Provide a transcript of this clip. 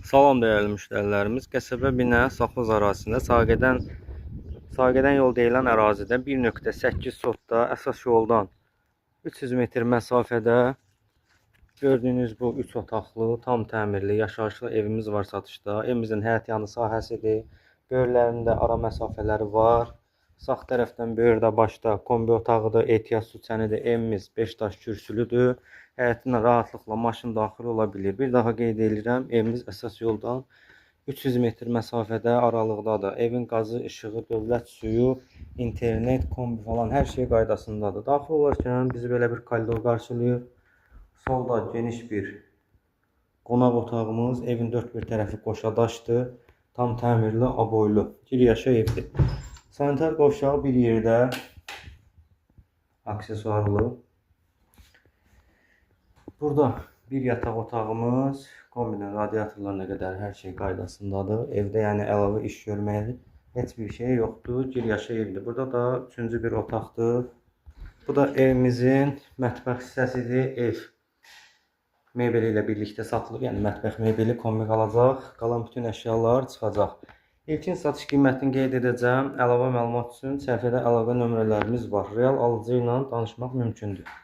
Salam dəyərli müştərilərimiz. Qəsəbə Binə Saxlız ərazisində sahədən yol deyilən ərazidə 1.8 sotda əsas yoldan 300 metr məsafədə gördüyünüz bu 3 otaqlı, tam təmirli, yaşayışlı evimiz var satışda. Evimizin həyətyanı sahəsidir. Böyürlərində ara məsafələri var. Sağ tərəfdən böyürdə başda kombi otağıdır, ehtiyat su çənidir. Evimiz 5 daş kürsülüdür. Həyətinə rahatlıqla maşın daxil ola bilir. Bir daha qeyd edirəm, evimiz əsas yoldan 300 metr məsafədə aralıqdadır. Evin qazı, işığı, dövlət suyu, internet, kombi falan hər şey qaydasındadır. Daxil olarkən bizi belə bir koridor qarşılayır. Solda geniş bir qonaq otağımız, evin dörd bir tərəfi qoşadaşdır. Tam təmirli, aboylu, bir yaşa evdir. Sanitar qovşağı bir yerdə, aksesuarlı. Burada bir yataq otağımız, kombinə radiatorlarına qədər hər şey qaydasındadır. Evdə yəni əlavə iş görməyə heç bir şey yoxdur. Bir yaşa evdir. Burada da üçüncü bir otaqdır. Bu da evimizin mətbəx hissəsidir. Ev mebeli ilə birlikdə satılır. Yəni mətbəx mebeli kombi qalacaq. Qalan bütün əşyalar çıxacaq. İlkin satış qiymətini qeyd edəcəm. Əlavə məlumat üçün səhifədə əlaqə nömrələrimiz var. Real alıcı ilə danışmaq mümkündür.